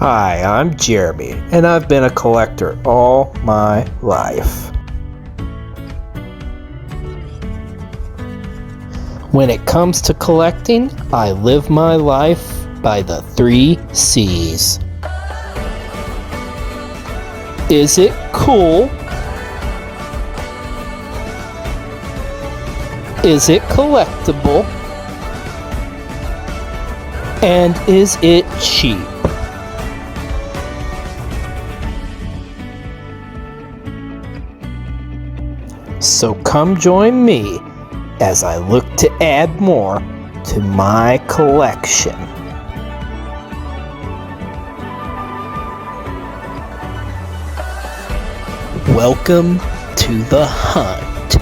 Hi, I'm Jeremy, and I've been a collector all my life. When it comes to collecting, I live my life by the 3 C's. Is it cool? Is it collectible? And is it cheap? So come join me as I look to add more to my collection. Welcome to the hunt.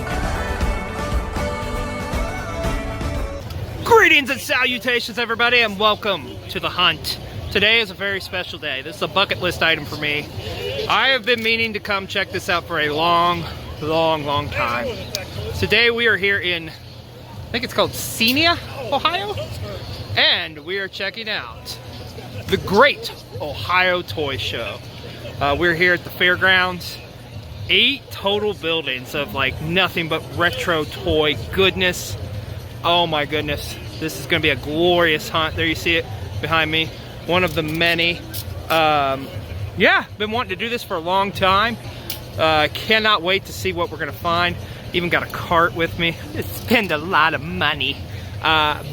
Greetings and salutations, everybody, and welcome to the hunt. Today is a very special day. This is a bucket list item for me. I have been meaning to come check this out for a long time. Today we are here in, I think it's called Xenia, Ohio, and we are checking out the Great Ohio Toy Show. We're here at the fairgrounds. 8 total buildings of like nothing but retro toy goodness. Oh my goodness, this is gonna be a glorious hunt. There you see it behind me, one of the many. Yeah, been wanting to do this for a long time. Cannot wait to see what we're gonna find. Even got a cart with me. Spend a lot of money.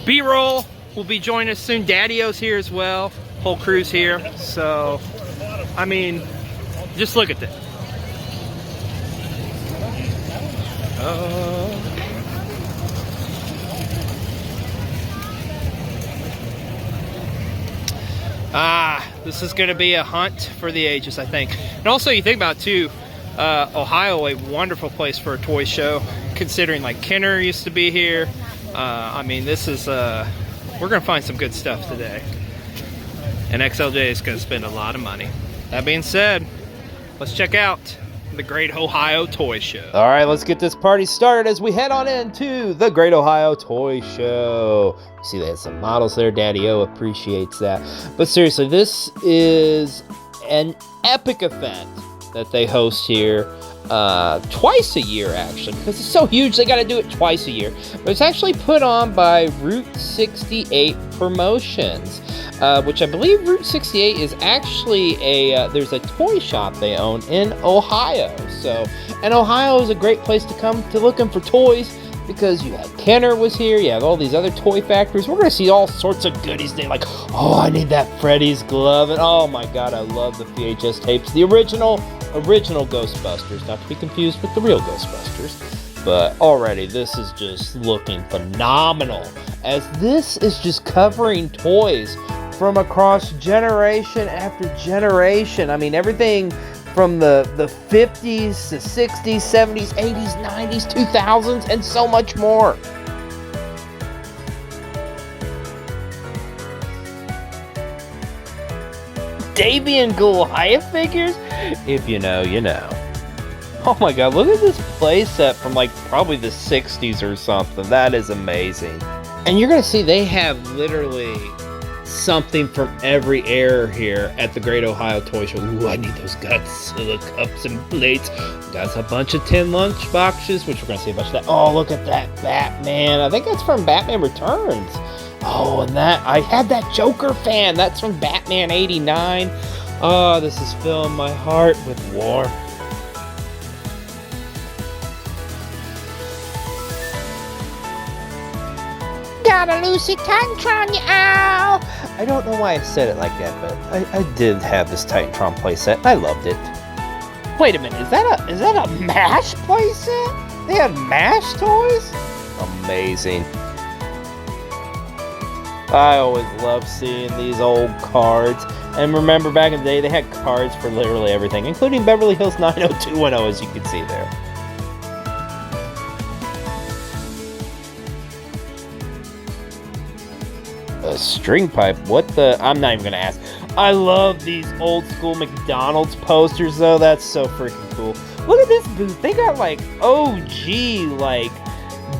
B-roll will be joining us soon. Daddy-O's here as well. Whole crew's here. So, I mean, just look at this. This is gonna be a hunt for the ages, I think. And also, you think about it too, Ohio, a wonderful place for a toy show, considering like Kenner used to be here. I mean, this is, we're gonna find some good stuff today. And XLJ is gonna spend a lot of money. That being said, let's check out the Great Ohio Toy Show. All right, let's get this party started as we head on into the Great Ohio Toy Show. You see they have some models there. Daddy-O appreciates that. But seriously, this is an epic event that they host here twice a year, actually, because it's so huge they got to do it twice a year. But it's actually put on by Route 68 Promotions, which I believe Route 68 is actually there's a toy shop they own in Ohio. So, and Ohio is a great place to come to looking for toys, because you have Kenner was here, you have all these other toy factories. We're gonna see all sorts of goodies today, like, oh, I need that Freddy's glove, and oh my god, I love the VHS tapes, the original Ghostbusters, not to be confused with the real Ghostbusters. But already, this is just looking phenomenal, as this is just covering toys from across generation after generation. I mean, everything from the 50s to 60s, 70s, 80s, 90s, 2000s, and so much more. Davy and Goliath figures? If you know, you know. Oh my god, look at this playset from like probably the 60s or something. That is amazing. And you're gonna see they have literally something from every era here at the Great Ohio Toy Show. Ooh, I need those Godzilla cups and plates. Got a bunch of tin lunch boxes, which we're gonna see a bunch of that. Oh, look at that Batman. I think that's from Batman Returns. Oh, and that, I had that Joker fan. That's from Batman 89. Oh, this is filling my heart with warmth. Got a Lucy Titantron, ow! I don't know why I said it like that, but I did have this Titantron playset. I loved it. Wait a minute, is that a MASH playset? They had MASH toys? Amazing. I always love seeing these old cards. And remember, back in the day, they had cards for literally everything, including Beverly Hills 90210, as you can see there. A string pipe? What the? I'm not even gonna ask. I love these old school McDonald's posters, though. That's so freaking cool. Look at this booth. They got like OG, like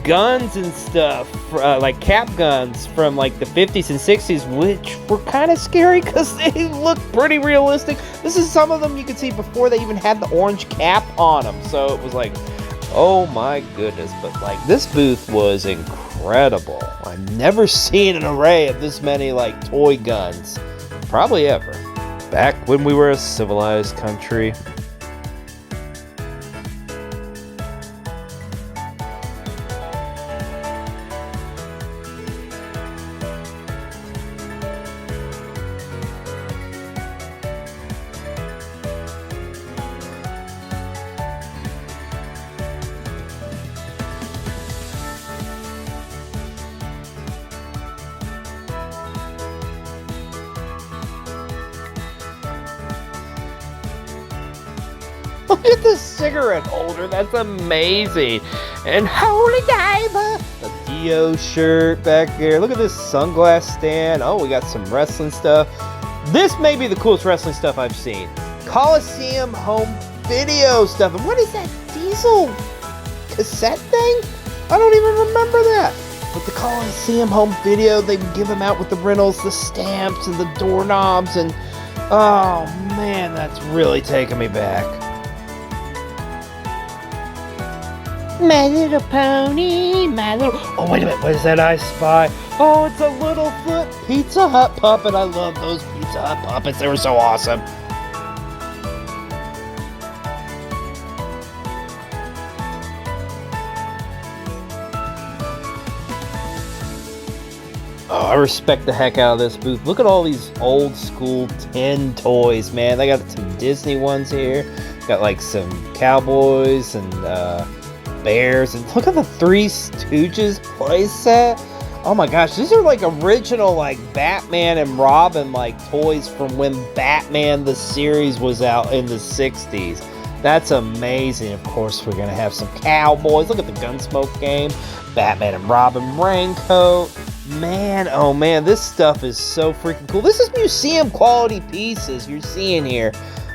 guns and stuff, like cap guns from like the 50s and 60s, which were kind of scary because they look pretty realistic. This is some of them you could see before they even had the orange cap on them, so it was like, oh my goodness. But like, this booth was incredible. I've never seen an array of this many like toy guns, probably ever. Back when we were a civilized country. Look at this cigarette holder, that's amazing. And holy diver, a Dio shirt back there. Look at this sunglass stand. Oh, we got some wrestling stuff. This may be the coolest wrestling stuff I've seen. Coliseum home video stuff. And what is that Diesel cassette thing? I don't even remember that. But the Coliseum home video, they give them out with the rentals, the stamps, and the doorknobs. And oh man, that's really taking me back. My Little Pony, my little... Oh, wait a minute, what is that I spy? Oh, it's a Littlefoot Pizza Hut puppet. I love those Pizza Hut puppets. They were so awesome. Oh, I respect the heck out of this booth. Look at all these old school tin toys, man. They got some Disney ones here. Got like some cowboys and bears, and look at the Three Stooges playset. Oh my gosh, these are like original like Batman and Robin like toys from when Batman the series was out in the 60s. That's amazing. Of course, we're gonna have some cowboys. Look at the Gunsmoke game, Batman and Robin raincoat. Man, oh man, this stuff is so freaking cool. This is museum quality pieces you're seeing here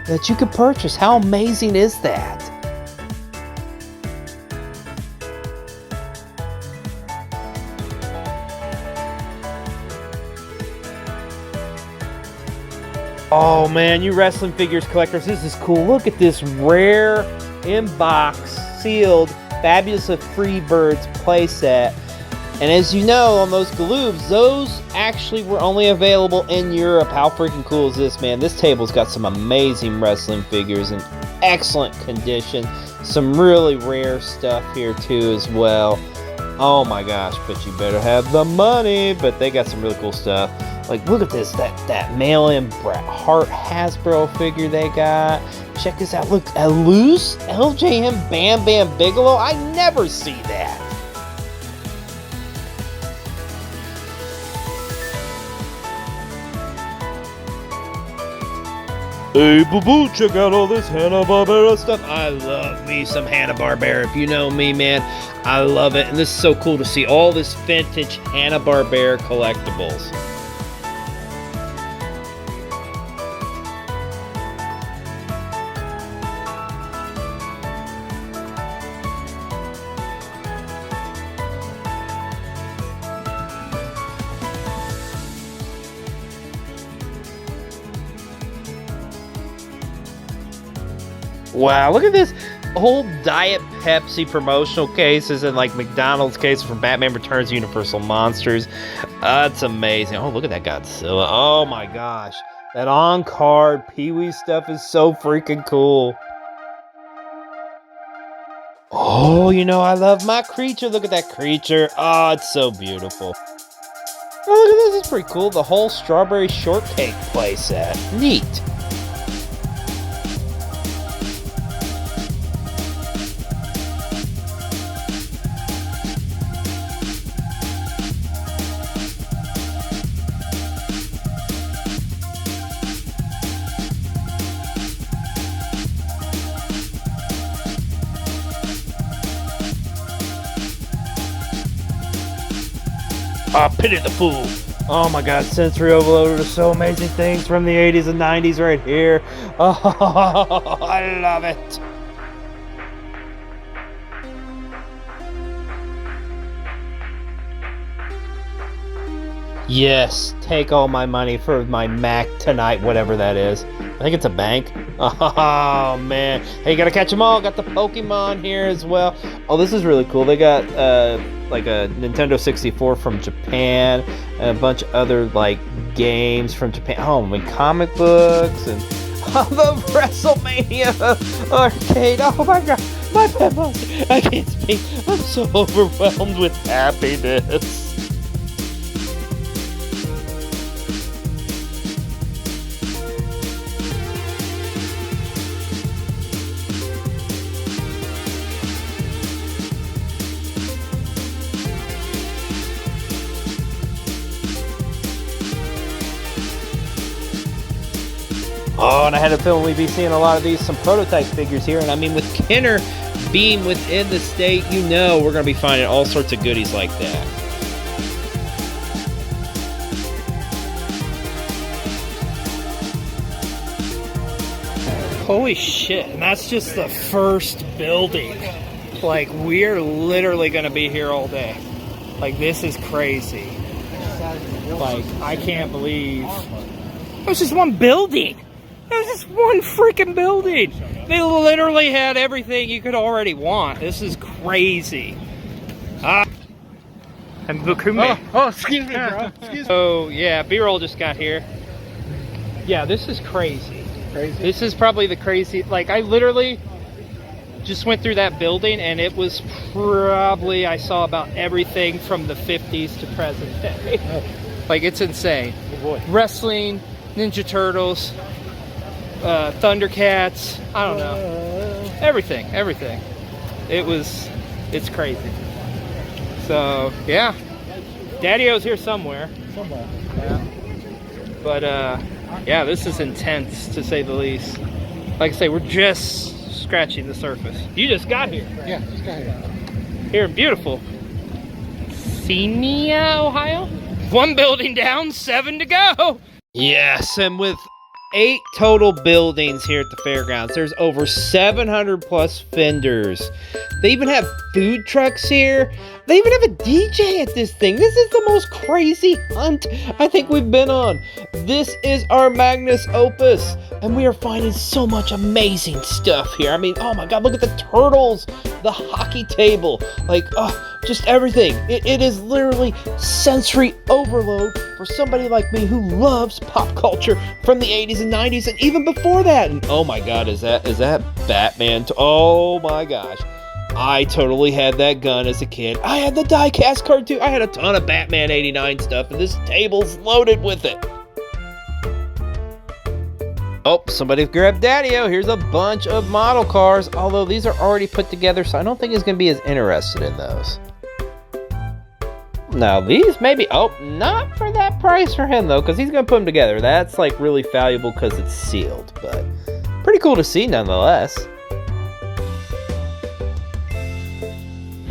that you can purchase. How amazing is that? man, you wrestling figures collectors, this is cool. Look at this rare in-box sealed Fabulous Freebirds playset. And as you know, on those Galoobs, those actually were only available in Europe. How freaking cool is this, man? This table's got some amazing wrestling figures in excellent condition. Some really rare stuff here too as well. Oh my gosh, but you better have the money. But they got some really cool stuff. Like, look at this, that mail-in Bret Hart Hasbro figure they got. Check this out. Look, a loose LJN Bam Bam Bigelow. I never see that. Hey, boo-boo, check out all this Hanna-Barbera stuff. I love me some Hanna-Barbera. If you know me, man, I love it. And this is so cool to see all this vintage Hanna-Barbera collectibles. Wow, look at this old Diet Pepsi promotional cases and like McDonald's cases from Batman Returns Universal Monsters. That's amazing. Oh, look at that Godzilla. Oh my gosh. That on-card Pee-wee stuff is so freaking cool. Oh, you know, I love my creature. Look at that creature. Oh, it's so beautiful. Oh, look at this. It's pretty cool. The whole Strawberry Shortcake playset. Neat. Pity the Fool. Oh my god, Sensory Overloader is so amazing things from the 80s and 90s right here. Oh, I love it. Yes, take all my money for my Mac tonight, whatever that is. I think it's a bank. Oh, man. Hey, you gotta catch them all. Got the Pokemon here as well. Oh, this is really cool. They got, like a Nintendo 64 from Japan, and a bunch of other, like, games from Japan. Oh, I mean, comic books, and the WrestleMania arcade. Oh, my God. My bad, I can't speak. I'm so overwhelmed with happiness. Oh, and I had a feeling we'd be seeing a lot of some prototype figures here. And I mean, with Kenner being within the state, you know we're going to be finding all sorts of goodies like that. Holy shit, and that's just the first building. Like, we're literally going to be here all day. Like, this is crazy. Like, I can't believe... It was just one building. It was just one freaking building. They literally had everything you could already want. This is crazy. And Bukumi. Oh, excuse me, bro. Excuse me. Oh, yeah, B-roll just got here. Yeah, this is crazy. This is probably the crazy... Like, I literally just went through that building, and it was probably... I saw about everything from the 50s to present day. Like, it's insane. Oh, boy. Wrestling, Ninja Turtles, Thundercats, I don't know. Everything. It's crazy. So, yeah. Daddy-O's here somewhere. Yeah. But, yeah, this is intense, to say the least. Like I say, we're just scratching the surface. You just got here. Yeah, just got here. Here in beautiful Xenia, Ohio. 1 building down, 7 to go. Yes, and with 8 total buildings here at the fairgrounds, there's over 700 plus vendors. They even have food trucks here. They even have a DJ at this thing. This is the most crazy hunt I think we've been on. This is our Magnus Opus, and we are finding so much amazing stuff here. I mean, oh my God, look at the turtles, the hockey table, like, oh, just everything. It is literally sensory overload for somebody like me who loves pop culture from the 80s and 90s and even before that. And oh my God, is that Batman? Oh my gosh. I totally had that gun as a kid. I had the die-cast card too. I had a ton of Batman 89 stuff, and this table's loaded with it. Oh, somebody grabbed Daddy-O. Here's a bunch of model cars, although these are already put together, so I don't think he's going to be as interested in those. Now, these maybe... Oh, not for that price for him, though, because he's going to put them together. That's, like, really valuable because it's sealed, but pretty cool to see nonetheless.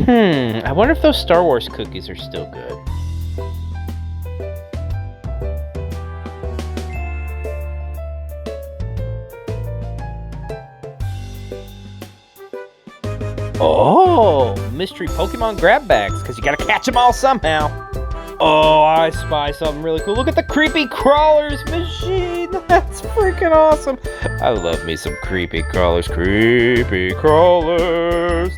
I wonder if those Star Wars cookies are still good. Oh, mystery Pokemon grab bags, because you gotta catch them all somehow. Oh, I spy something really cool. Look at the creepy crawlers machine. That's freaking awesome. I love me some creepy crawlers. Creepy crawlers.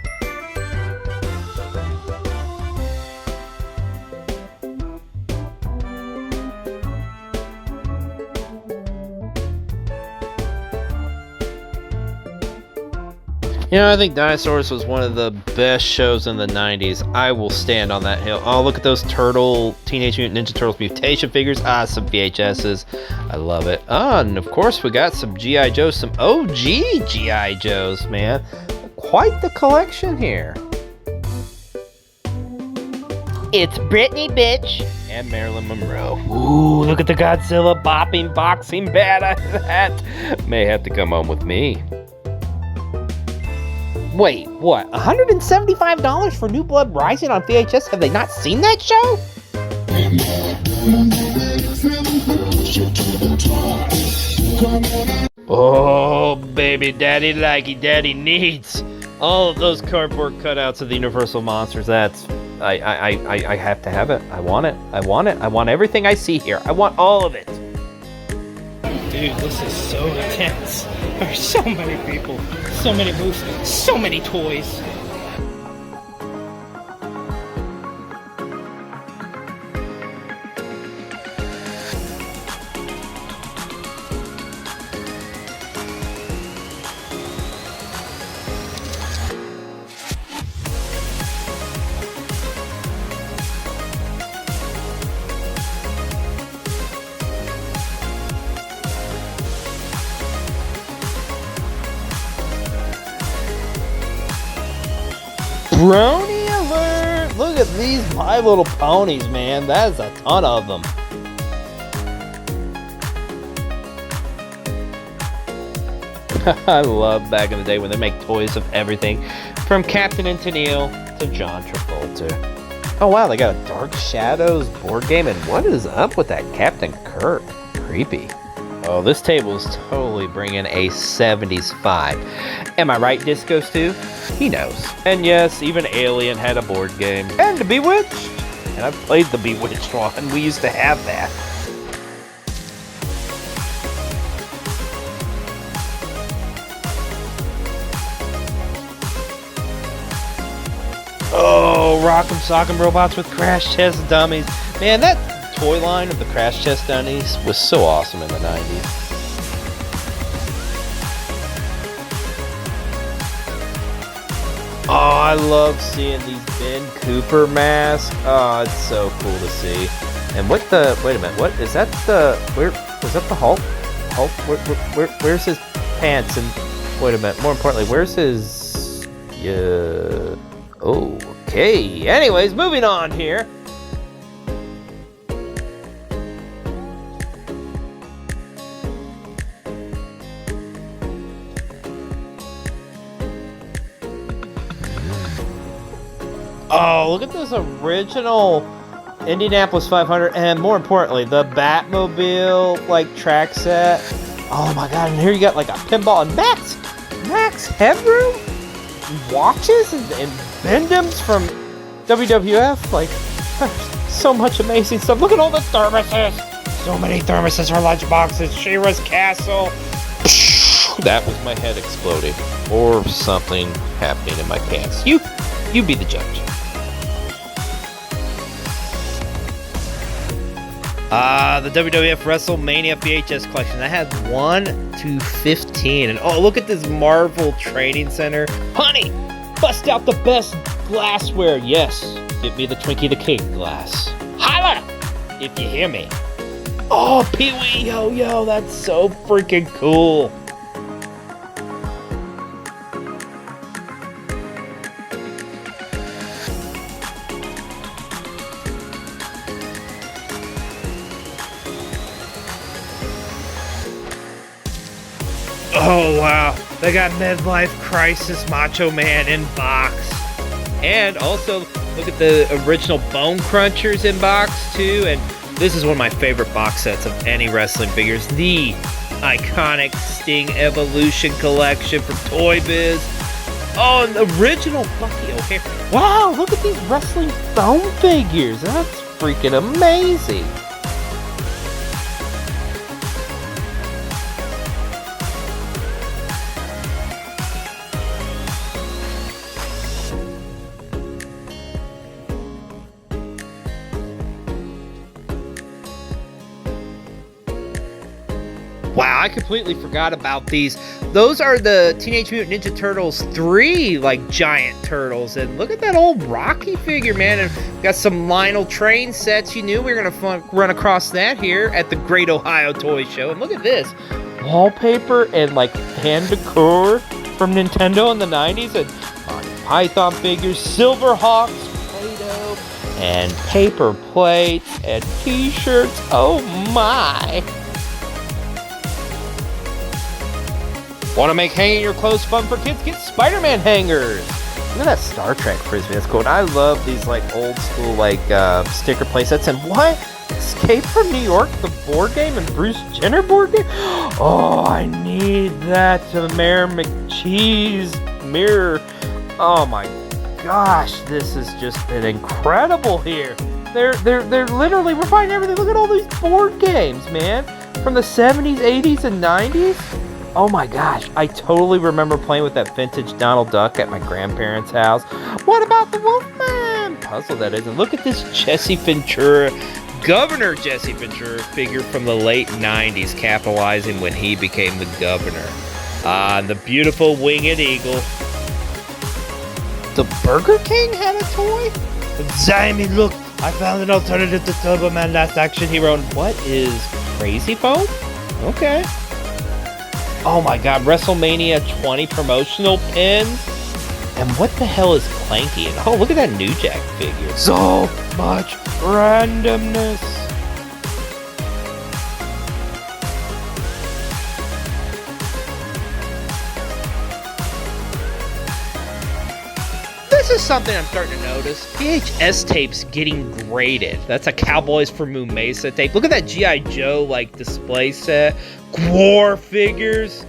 You know, I think Dinosaurs was one of the best shows in the 90s. I will stand on that hill. Oh, look at those Teenage Mutant Ninja Turtles mutation figures. Some VHSs. I love it. And of course, we got some G.I. Joes, some OG G.I. Joes, man. Quite the collection here. It's Britney, bitch. And Marilyn Monroe. Ooh, look at the Godzilla bopping boxing bat. That may have to come home with me. Wait, what? $175 for New Blood Rising on VHS? Have they not seen that show? Oh, baby, daddy likey, daddy needs all of those cardboard cutouts of the Universal Monsters. That's I have to have it. I want it. I want it. I want everything I see here. I want all of it. Dude, this is so intense. There's so many people, so many booths, so many toys. Brony alert! Look at these My Little Ponies, man. That's a ton of them. I love back in the day when they make toys of everything, from Captain and Tennille to John Travolta. Oh wow, they got a Dark Shadows board game, and what is up with that Captain Kirk? Creepy. Oh, this table's totally bringing a 70s vibe. Am I right, Disco Stew? He knows. And yes, even Alien had a board game. And Bewitched! And I've played the Bewitched one. We used to have that. Oh, Rock'em Sock'em Robots with Crash Test Dummies. Man, that toy line of the Crash Test Dummies was so awesome in the 90s. Oh, I love seeing these Ben Cooper masks. Oh, it's so cool to see. And what the, wait a minute, what, is that the, where, was that the Hulk? Hulk, where's his pants? And, wait a minute, more importantly, where's his, okay. Anyways, moving on here. Oh, look at this original Indianapolis 500, and more importantly, the Batmobile, like, track set. Oh my god, and here you got, like, a pinball, and Max Headroom? Watches and Bendhams from WWF, like, so much amazing stuff. Look at all the thermoses. So many thermoses for lunchboxes. She-Ra's Castle. That was my head exploding, or something happening in my pants. You be the judge. The WWF WrestleMania VHS collection. I had 1 to 15. And oh, look at this Marvel Trading Center. Honey, bust out the best glassware. Yes, give me the Twinkie the King glass. Holla, if you hear me. Oh, Pee-wee Yo-Yo, that's so freaking cool. Oh wow, they got Midlife Crisis Macho Man in box. And also, look at the original Bone Crunchers in box too. And this is one of my favorite box sets of any wrestling figures. The iconic Sting Evolution collection from Toy Biz. Oh, and the original Bucky O'Hare. Wow, look at these wrestling foam figures. That's freaking amazing. Wow, I completely forgot about these. Those are the Teenage Mutant Ninja Turtles 3, like, giant turtles. And look at that old Rocky figure, man. And got some Lionel train sets. You knew we were going to run across that here at the Great Ohio Toy Show. And look at this. Wallpaper and, like, hand decor from Nintendo in the 90s. And Monty Python figures, Silverhawks, Play-Doh, and paper plates and t-shirts. Oh, my. Want to make hanging your clothes fun for kids? Get Spider-Man hangers. Look at that Star Trek frisbee. That's cool. And I love these, like, old school, like, sticker play sets. And what? Escape from New York, the board game, and Bruce Jenner board game? Oh, I need that. The Mayor McCheese mirror. Oh my gosh, this has just been incredible here. They're literally, we're finding everything. Look at all these board games, man. From the 70s, 80s, and 90s. Oh my gosh, I totally remember playing with that vintage Donald Duck at my grandparents' house. What about the Wolfman? Puzzle that is. And look at this Jesse Ventura, Governor Jesse Ventura figure from the late 90s, capitalizing when he became the governor. The beautiful winged eagle. The Burger King had a toy? Jamie, look, I found an alternative to Turbo Man Last Action Hero. And what is Crazy Foam? Okay. Oh my god, WrestleMania 20 promotional pins? And what the hell is Clanky? And oh, look at that New Jack figure. So much randomness. This is something I'm starting to notice. VHS tapes getting graded. That's a Cowboys for Moon Mesa tape. Look at that G.I. Joe like display set. War figures.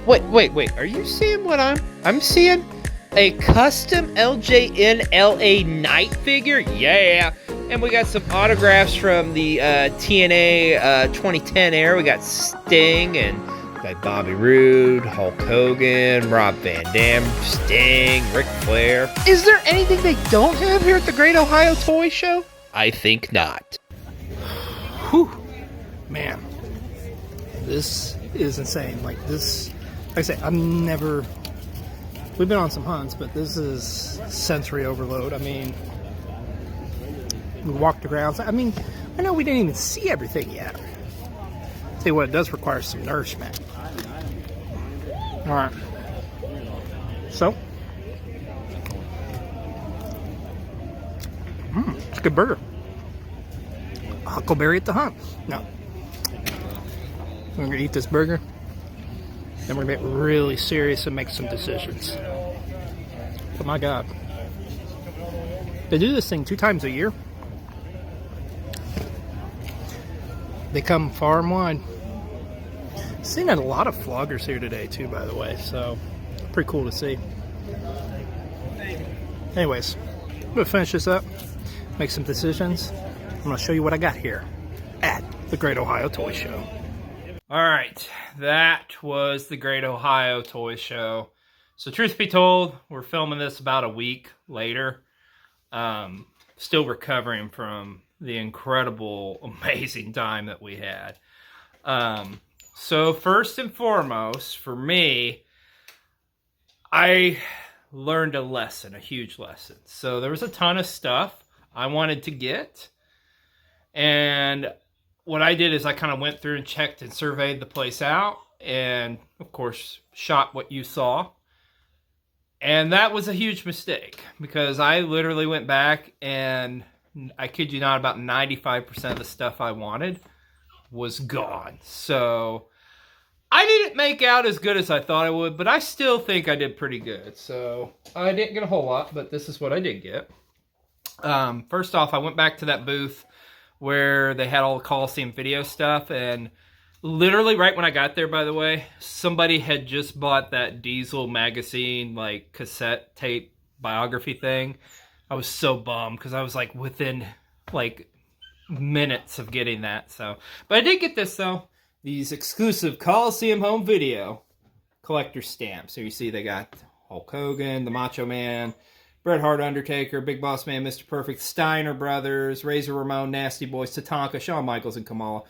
Wait. Are you seeing what I'm seeing? A custom LJN LA Knight figure? Yeah. And we got some autographs from the TNA 2010 era. We got Sting and like Bobby Roode, Hulk Hogan, Rob Van Dam, Sting, Ric Flair. Is there anything they don't have here at the Great Ohio Toy Show? I think not. Whew. Man, this is insane. Like this, like I say, we've been on some hunts, but this is sensory overload. I mean, we walked the grounds. I mean, I know we didn't even see everything yet. Tell you what, it does require some nourishment. All right. So, it's a good burger. Huckleberry at the Hunt. No. We're going to eat this burger. Then we're going to get really serious and make some decisions. But my God. They do this thing 2 times a year. They come far and wide. Seen a lot of floggers here today too, by the way, so pretty cool to see. Anyways, I'm gonna finish this up, make some decisions. I'm gonna show you what I got here at the Great Ohio Toy Show. All right, that was the Great Ohio Toy Show. So truth be told, we're filming this about a week later. Still recovering from the incredible, amazing time that we had. So first and foremost, for me, I learned a lesson, a huge lesson. So there was a ton of stuff I wanted to get. And what I did is I kind of went through and checked and surveyed the place out. And, of course, shot what you saw. And that was a huge mistake. Because I literally went back and, I kid you not, about 95% of the stuff I wanted was gone. So I didn't make out as good as I thought I would, but I still think I did pretty good. So I didn't get a whole lot, but this is what I did get. First off, I went back to that booth where they had all the Coliseum video stuff, and literally right when I got there, by the way, somebody had just bought that Diesel magazine like cassette tape biography thing. I was so bummed because I was like within like minutes of getting that. So, but I did get this though, these exclusive Coliseum home video collector stamps. So you see they got Hulk Hogan, the Macho Man, Bret Hart, Undertaker, Big Boss Man, Mr. Perfect, Steiner Brothers, Razor Ramon, Nasty Boys, Tatanka, Shawn Michaels, and Kamala.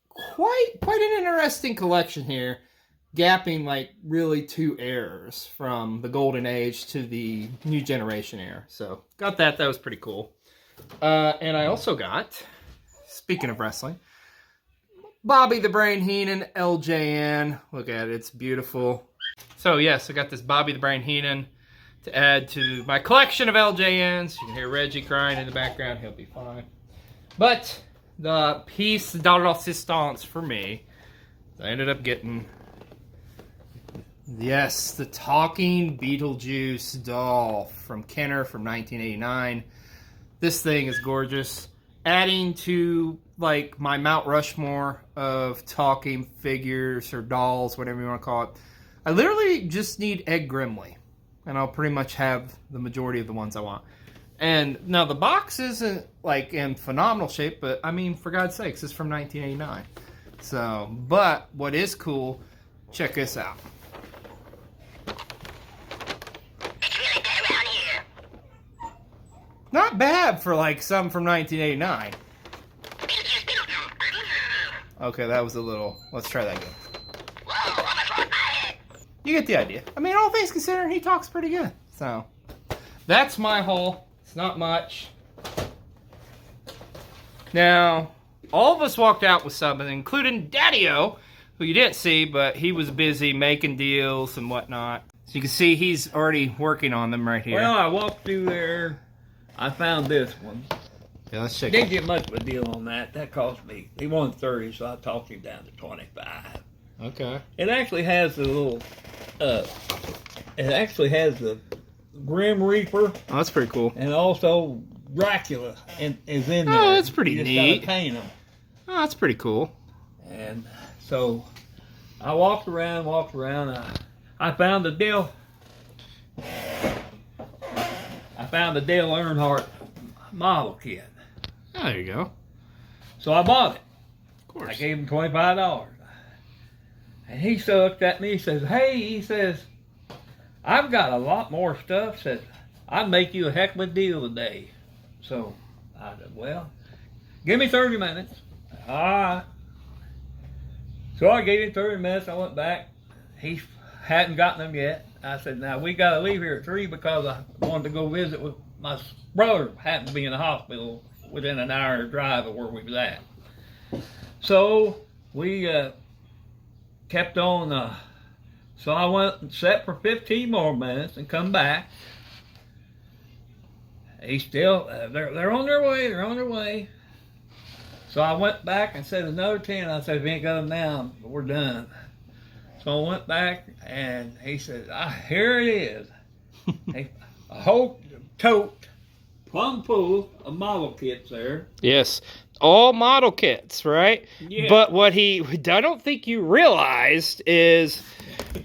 Quite an interesting collection here, gapping like really 2 eras from the Golden Age to the New Generation era. So got that. That was pretty cool. And I also got, speaking of wrestling, Bobby the Brain Heenan LJN. Look at it. It's beautiful. So yes, I got this Bobby the Brain Heenan to add to my collection of LJNs. You can hear Reggie crying in the background. He'll be fine. But the piece de resistance for me, I ended up getting, yes, the talking Beetlejuice doll from Kenner from 1989. This thing is gorgeous. Adding to like my Mount Rushmore of talking figures or dolls, whatever you want to call it. I literally just need Ed Grimley. and I'll pretty much have the majority of the ones I want. And now the box isn't like in phenomenal shape, but I mean, for God's sakes, it's from 1989. So, but what is cool, check this out. Not bad for like some from 1989. Okay, that was a little. Let's try that again. You get the idea. I mean, all things considered, he talks pretty good. So, that's my haul. It's not much. Now, all of us walked out with something, including Daddy-O, who you didn't see, but he was busy making deals and whatnot. So you can see he's already working on them right here. Well, I walked through there. I found this one. Yeah, let's check Didn't it. get much of a deal on that. That cost me. He wanted 30, so I talked him down to 25. Okay. It actually has the little. It actually has the Grim Reaper Oh, that's pretty cool. and also Dracula is in there. Oh, that's pretty you just neat. Gotta paint them. Oh, that's pretty cool. And so I walked around. I found the Dale. I found the Dale Earnhardt model kit. Oh, there you go. So I bought it. Of course. I gave him $25. And he looked at me, he says, hey, he says, I've got a lot more stuff. Says, I'd make you a heck of a deal today. So I said, well, give me 30 minutes. All right. So I gave him 30 minutes. I went back. He hadn't gotten them yet. I said, now we got to leave here at 3 because I wanted to go visit with my brother. Happened to be in the hospital within an hour drive of where we was at. So we kept on. So I went and sat for 15 more minutes and come back. He still, they're on their way. They're on their way. So I went back and said another 10. I said, we ain't got them now, but we're done. So I went back and he said, here it is. A whole tote, plumb full of model kits there. Yes. All model kits, right? Yeah. But what I don't think you realized is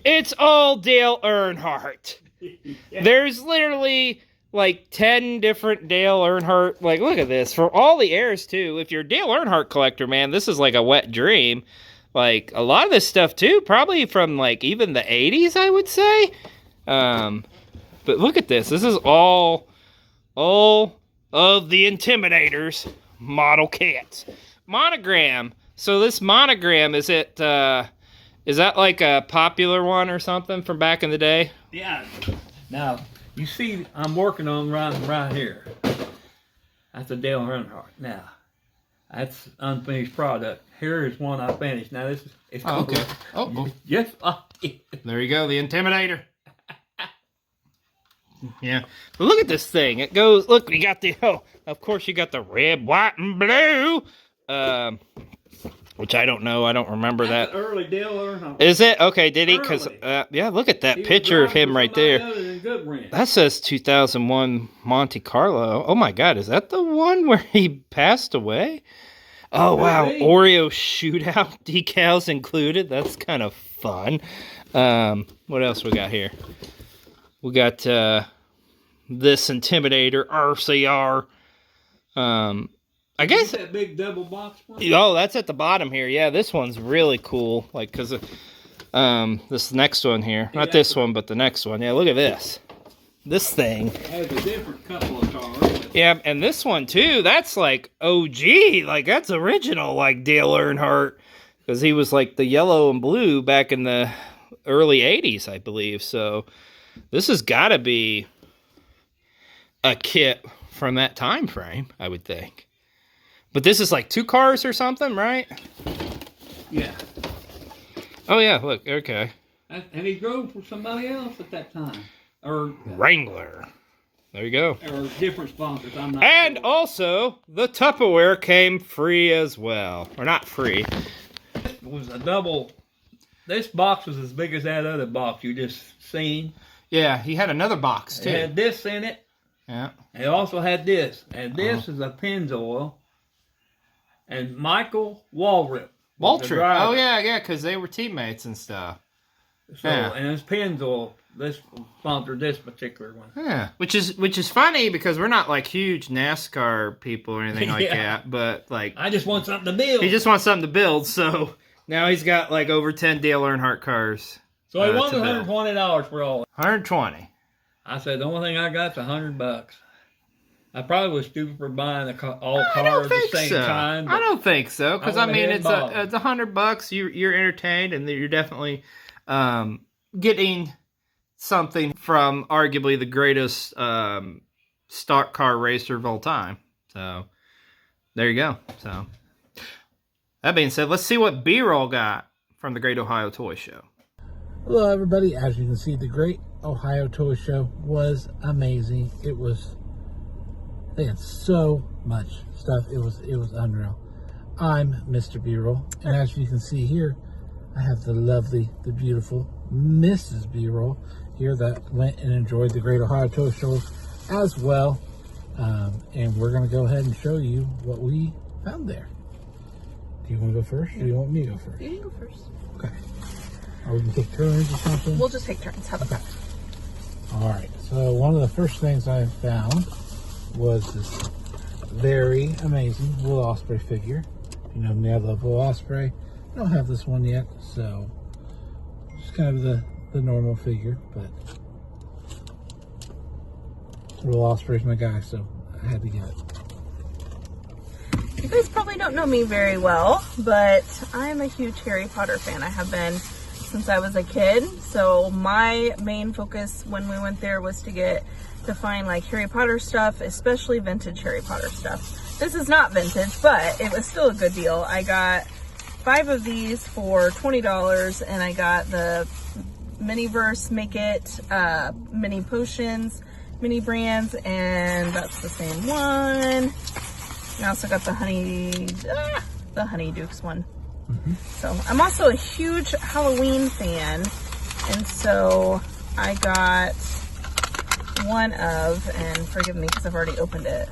it's all Dale Earnhardt. Yeah. There's literally like 10 different Dale Earnhardt. Like, look at this. For all the heirs, too. If you're a Dale Earnhardt collector, man, this is like a wet dream. Like, a lot of this stuff, too, probably from, like, even the 80s, I would say. But look at this. This is all of the Intimidators model kits. Monogram. So this monogram, is that like a popular one or something from back in the day? Yeah. Now, you see, I'm working on right here. That's a Dale Earnhardt. Now, that's unfinished product. Here is one I finished. Now, this is it's Oh, cool. okay. Oh, Yes. there you go, the Intimidator. Yeah. But look at this thing. It goes, look, you got the, of course you got the red, white, and blue. Which I don't know. I don't remember that. Early Dale Earnhardt. Is it? Okay, did he? Because, Early. yeah, look at that He was picture of driving him for right somebody there. other than Goodwin. That says 2001 Monte Carlo. Oh my God, is that the one where he passed away? Oh wow, Maybe. Oreo shootout decals included. That's kind of fun. What else we got here? We got this Intimidator RCR. I guess. that big double box one. Oh, that's at the bottom here. Yeah, this one's really cool. Like, cause this next one here, not this one, but the next one. Yeah, look at this. This thing. It has a different couple of cars. Yeah, and this one too. That's like OG. Like that's original. Like Dale Earnhardt, because he was like the yellow and blue back in the early '80s, I believe. So this has got to be a kit from that time frame, I would think. But this is like 2 cars or something, right? Yeah. Oh yeah, look, okay. And he drove for somebody else at that time. Or Wrangler. There you go. different sponsors. I'm not And sure. also, the Tupperware came free as well. Or not free. It was a double. This box was as big as that other box you just seen. Yeah, he had another box It too. had this in it. Yeah. It also had this. And this is a Pennzoil. And Michael Waltrip. was the Waltrip. driver. Oh yeah, because they were teammates and stuff. So, Yeah. and it's Pennzoil. This sponsored this particular one. Yeah, which is funny because we're not like huge NASCAR people or anything like Yeah. that, but like I just want something to build. he just wants something to build, so now he's got like over 10 Dale Earnhardt cars. so I to wanted build. $120 for all. 120. I said the only thing I got's $100. I probably was stupid for buying all I cars don't at the think same so. time. I don't think so because I went mean ahead it's and bought it's $100. You're entertained and you're definitely getting something from arguably the greatest stock car racer of all time. So there you go. So that being said, let's see what B-roll got from the Great Ohio Toy Show. Hello everybody, as you can see, the Great Ohio Toy Show was amazing. They had so much stuff, it was unreal. I'm Mr. B-roll, and as you can see here, I have the lovely, the beautiful Mrs. B-roll here that went and enjoyed the Great Ohio Toy Show as well. And we're going to go ahead and show you what we found there. Do you want to go first, or do you want me to go first? You can go first. Okay. Are we going to take turns or something? We'll just take turns. How about that? All right, so one of the first things I found was this very amazing Will Ospreay figure. You know me, I love Will Ospreay. I don't have this one yet, so just kind of the normal figure, but Will Ospreay's my guy, so I had to get it. You guys probably don't know me very well, but I'm a huge Harry Potter fan. I have been since I was a kid. So my main focus when we went there was to find like Harry Potter stuff, especially vintage Harry Potter stuff. This is not vintage, but it was still a good deal. I got 5 of these for $20, and I got the Miniverse Make It mini potions, mini brands, and that's the same one. I also got the Honey Dukes one. So I'm also a huge Halloween fan, and so I got one of, and forgive me because I've already opened it,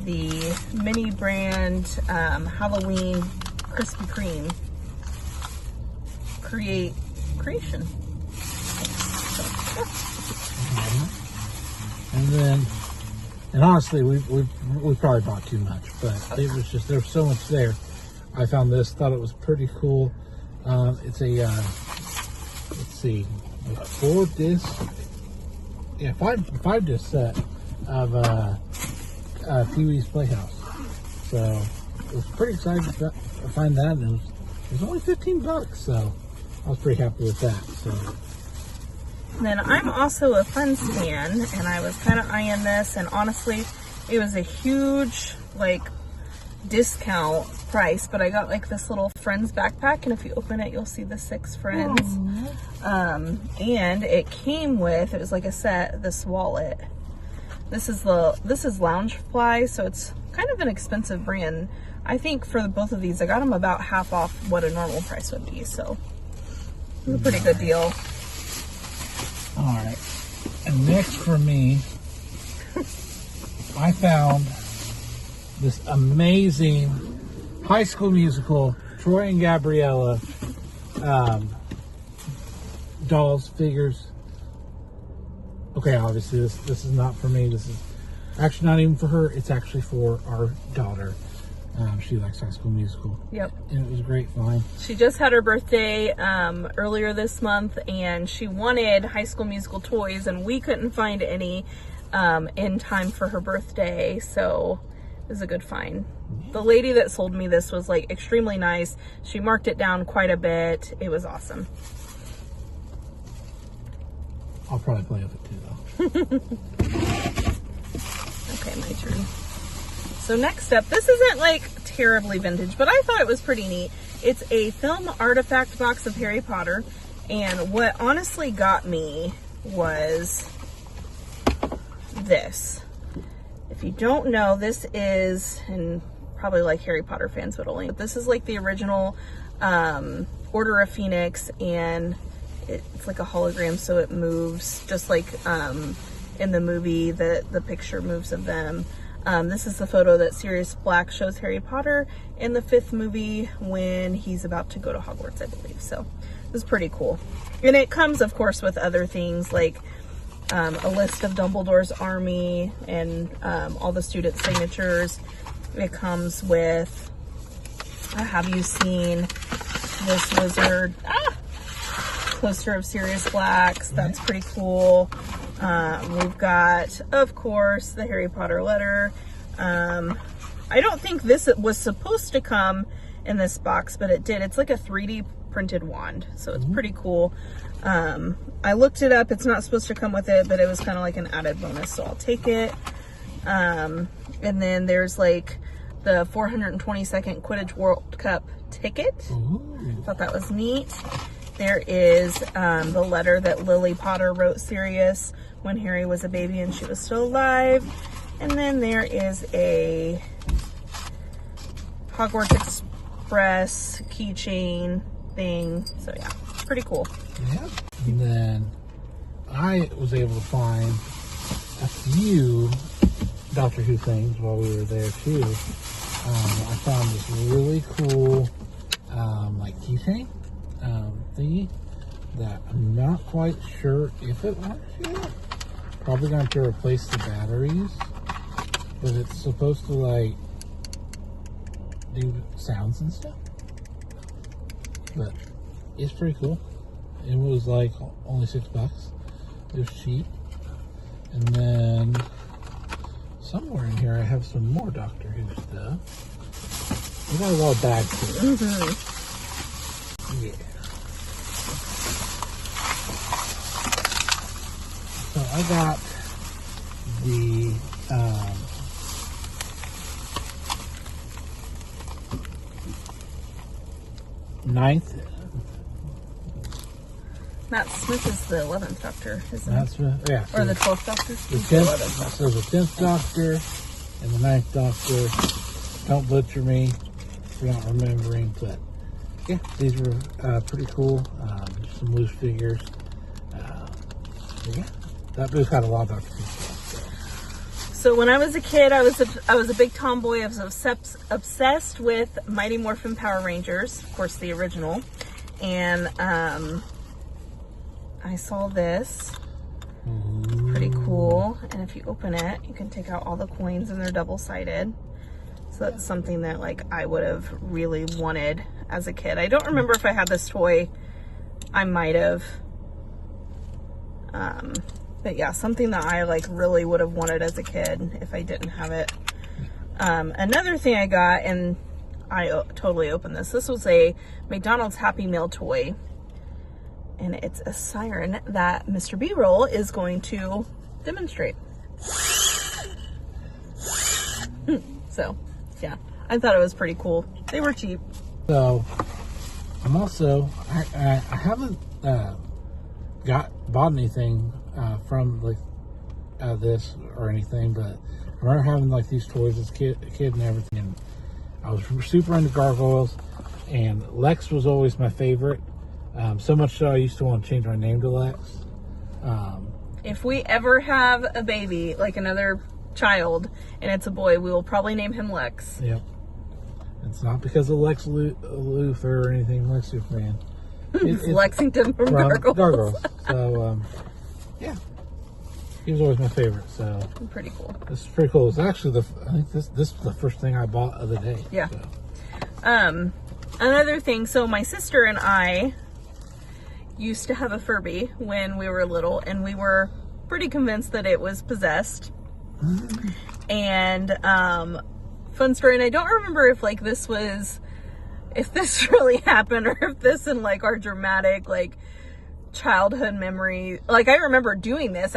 the mini brand Halloween Krispy Kreme creation. So, yeah. And honestly, we probably bought too much, but it was just, there's so much there. I found this, thought it was pretty cool. It's a, let's see, a 4-disc, yeah, 5-disc set of Pee-wee's Playhouse. So I was pretty excited to find that, and it was only $15, so I was pretty happy with that. So. And then I'm also a Funds fan, and I was kind of eyeing this, and honestly, it was a huge, like, discount price, but I got like this little Friends backpack, and if you open it, you'll see the 6 friends. And it came with, it was like a set, this wallet. This is Loungefly, so it's kind of an expensive brand. I think for both of these, I got them about half off what a normal price would be, so it was a pretty good deal. All right, and next for me, I found this amazing High School Musical Troy and Gabriella dolls, figures. Okay, obviously this is not for me. This is actually not even for her. It's actually for our daughter. She likes High School Musical. Yep. And it was a great find. She just had her birthday earlier this month, and she wanted High School Musical toys, and we couldn't find any in time for her birthday, so it was a good find. The lady that sold me this was like extremely nice. She marked it down quite a bit. It was awesome. I'll probably play with it too, though. Okay, my turn. So next up, this isn't like terribly vintage, but I thought it was pretty neat. It's a film artifact box of Harry Potter, and what honestly got me was this. If you don't know, this is, and probably like Harry Potter fans would only, but this is like the original Order of Phoenix, and it's like a hologram, so it moves just like in the movie, the picture moves of them. This is the photo that Sirius Black shows Harry Potter in the 5th movie when he's about to go to Hogwarts, I believe. So is pretty cool. And it comes, of course, with other things like a list of Dumbledore's army and all the student signatures. It comes with, have you seen this wizard poster of Sirius Blacks? That's pretty cool. We've got, of course, the Harry Potter letter. I don't think this was supposed to come in this box, but it did. It's like a 3D printed wand, so it's pretty cool. I looked it up. It's not supposed to come with it, but it was kind of like an added bonus, so I'll take it. And then there's like the 422nd Quidditch World Cup ticket. Thought that was neat. There is the letter that Lily Potter wrote Sirius when Harry was a baby and she was still alive. And then there is a Hogwarts Express keychain thing. So yeah, pretty cool. Yeah. And then I was able to find a few Doctor Who things while we were there too. I found this really cool like keychain thingy that I'm not quite sure if it works yet. Probably going to replace the batteries, but it's supposed to like do sounds and stuff. But it's pretty cool. It was like only $6. It was cheap. And then somewhere in here I have some more Doctor Who stuff. We got a lot of bags here. Yeah. So I got the ninth. Matt Smith is the 11th Doctor, isn't That's he? yeah. Or the 12th Doctor? The 10th, so the 10th Doctor and the 9th Doctor. Don't butcher me for not remembering, but yeah, these were pretty cool. Some loose figures. Yeah, that booth had a lot of Doctor Who stuff. So when I was a kid, I was a big tomboy. I was obsessed with Mighty Morphin Power Rangers, of course, the original. And I saw this. Pretty cool. And if you open it, you can take out all the coins, and they're double-sided. So that's something that like I would have really wanted as a kid. I don't remember if I had this toy. I might have. But yeah, something that I like really would have wanted as a kid if I didn't have it. Another thing I got, and I totally opened this. This was a McDonald's Happy Meal toy. And it's a siren that Mr. B-Roll is going to demonstrate. So, yeah. I thought it was pretty cool. They were cheap. So, I'm also, I haven't bought anything from like this or anything, but I remember having like these toys as a kid and everything. And I was super into gargoyles, and Lex was always my favorite. So much so I used to want to change my name to Lex. If we ever have a baby, like another child, and it's a boy, we will probably name him Lex. Yep. It's not because of Lex Luthor or anything like Superman. It's Lexington from Gargoyles. So, yeah. He was always my favorite, so. Pretty cool. This is pretty cool. It's actually I think this is the first thing I bought of the day. Yeah. So. Another thing, so my sister and I used to have a Furby when we were little, and we were pretty convinced that it was possessed. And fun story, and I don't remember if like this really happened, or if this in like our dramatic like childhood memory, like I remember doing this,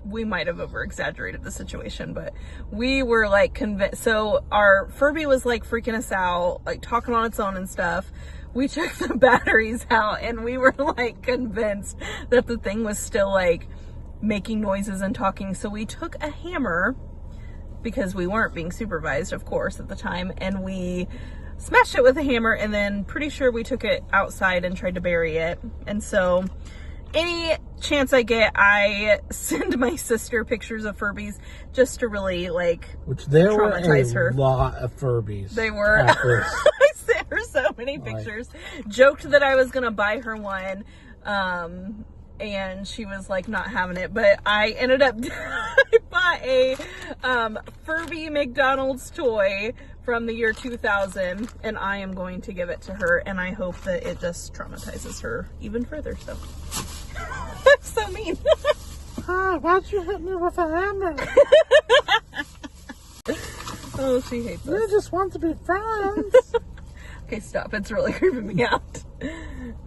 we might have over exaggerated the situation, but we were like convinced. So our Furby was like freaking us out, like talking on its own and stuff. We checked the batteries out, and we were like convinced that the thing was still like making noises and talking. So we took a hammer, because we weren't being supervised, of course, at the time, and we smashed it with a hammer, and then pretty sure we took it outside and tried to bury it. And so any chance I get, I send my sister pictures of Furbies just to really like which there traumatize were a her. lot of Furbies. They were. I sent her so many pictures. Joked that I was gonna buy her one. And she was like not having it, but I ended up I bought a Furby McDonald's toy from the year 2000, and I am going to give it to her, and I hope that it just traumatizes her even further. So that's so mean. Hi, why'd you hit me with a hammer? Oh, she hates We us. just want to be friends. Okay, stop. It's really creeping me out.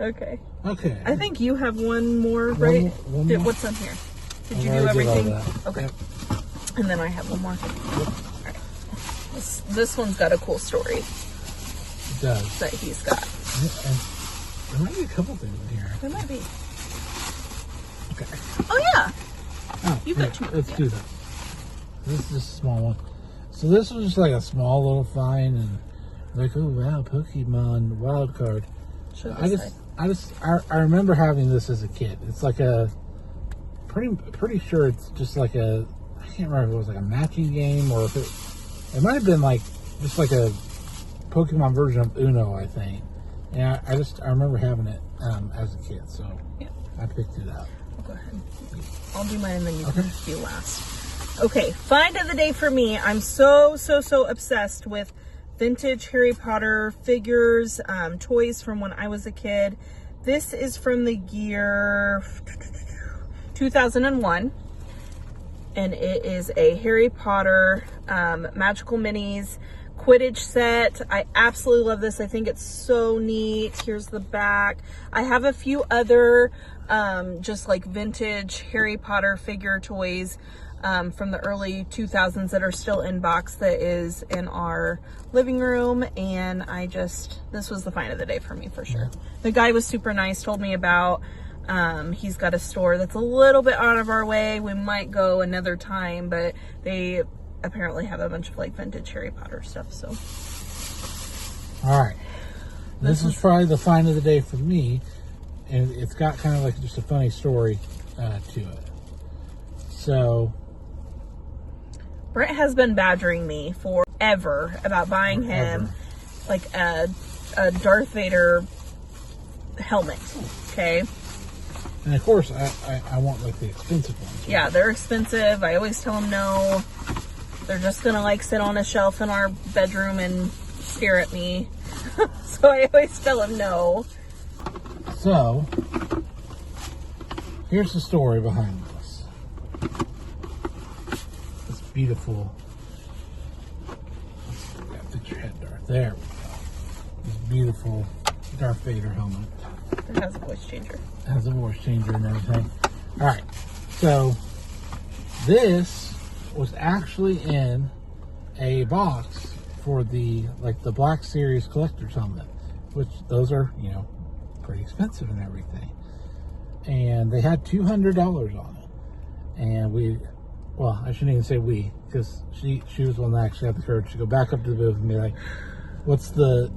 Okay. Okay. I think you have one more, right? one more. What's on here? Did you I do already did all everything? that. Okay. Yep. And then I have one more. All right. This one's got a cool story It does. that he's got. And there might be a couple things in here. There might be. Okay. Oh, yeah. Oh, You've got yeah, two. Let's Yeah. do that. This is just a small one. So this was just like a small little find, and like, oh wow, Pokemon wild card. Show I this just, side. I remember having this as a kid. It's like a pretty sure it's just like a, I can't remember if it was like a matching game or if it might have been like just like a Pokemon version of Uno, I think. And I remember having it as a kid, so Yeah. I picked it up. I'll go ahead. I'll do mine and then you Okay. can do last. Okay, find of the day for me. I'm so obsessed with vintage Harry Potter figures, toys from when I was a kid. This is from the year 2001, and it is a Harry Potter Magical Minis Quidditch set. I absolutely love this. I think it's so neat. Here's the back. I have a few other just like vintage Harry Potter figure toys from the early 2000s that are still in box that is in our living room, and this was the find of the day for me for sure. The guy was super nice, told me about he's got a store that's a little bit out of our way. We might go another time, but they apparently have a bunch of like vintage Harry Potter stuff. So All right. This is probably the find of the day for me, and it's got kind of like just a funny story to it. So, Brent has been badgering me forever about buying him like a Darth Vader helmet. Okay. and of course, I want like the expensive ones. right? Yeah, they're expensive. I always tell him no. They're just gonna like sit on a shelf in our bedroom and stare at me. So I always tell him no. So, here's the story behind this. This beautiful. Fix your head, Darth. There we go. This beautiful Darth Vader helmet. It has a voice changer. It has a voice changer and everything. All right. So, this was actually in a box for the Black Series collector's helmet, which those are, pretty expensive and everything. And they had $200 on it. And I shouldn't even say we, because she was the one that actually had the courage to go back up to the booth and be like, what's the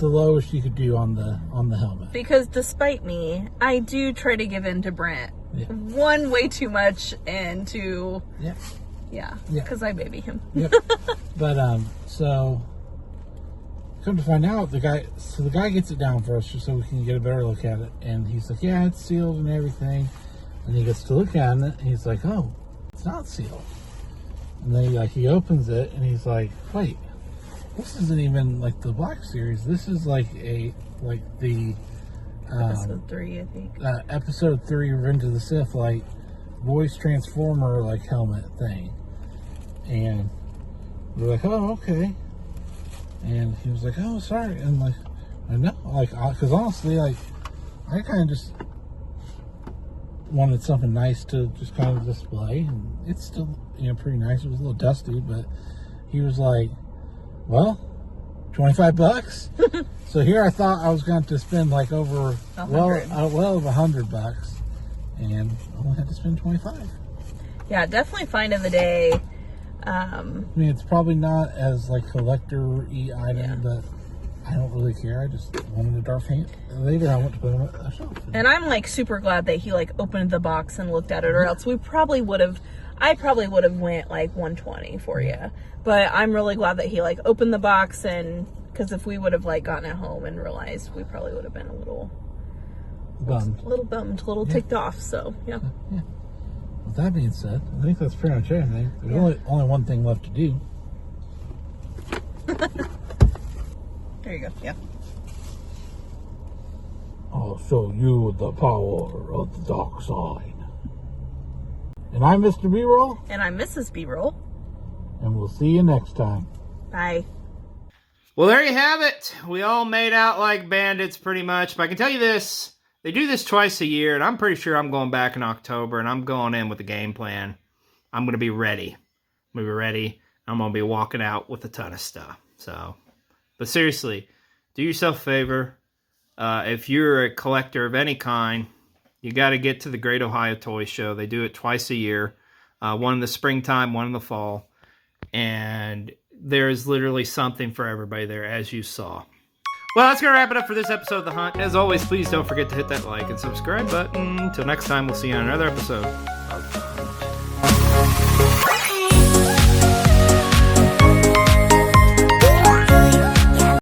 lowest you could do on the helmet? Because despite me, I do try to give in to Brent. Yeah. One way too much, and two, Yeah. yeah, Yeah. because I baby him. Yep. But so come to find out, the guy gets it down for us just so we can get a better look at it, and he's like, yeah, it's sealed and everything. And he gets to look at it, and he's like, oh, it's not sealed. And then he opens it, and he's like, wait, this isn't even like the Black Series. This is like the Episode 3, I think. Episode 3 Revenge of the Sith, like voice transformer helmet thing. And we're like, oh, okay. And he was like, oh, sorry. And I know, because honestly, I kind of just wanted something nice to just kind of display, and it's still, pretty nice. It was a little dusty, but he was like, well, $25. So here I thought I was going to spend over well over $100, and I only had to spend 25. Yeah, definitely find of the day. I mean, it's probably not as collector-y item, Yeah. but I don't really care. I just wanted a Darth Vader helmet to put on a shelf. And I'm super glad that he opened the box and looked at it, or else I probably would have went $120 for you. But I'm really glad that he opened the box and Because if we would have like gotten it home and realized, we probably would have been a little Bummed. a little ticked off. So yeah. With that being said, I think that's pretty much everything. There's only one thing left to do. There you go. Yeah. I'll show you the power of the dark side. And I'm Mr. B-Roll, And I'm Mrs. B-Roll. and we'll see you next time. Bye. Well, there you have it. We all made out like bandits pretty much. But I can tell you this. They do this twice a year, and I'm pretty sure I'm going back in October, and I'm going in with a game plan. I'm going to be ready. I'm going to be ready. I'm going to be walking out with a ton of stuff. So, but seriously, do yourself a favor. If you're a collector of any kind, you got to get to the Great Ohio Toy Show. They do it twice a year. One in the springtime, one in the fall. And there is literally something for everybody there, as you saw. Well, that's going to wrap it up for this episode of The Hunt. As always, please don't forget to hit that like and subscribe button. Until next time, we'll see you on another episode of The Hunt.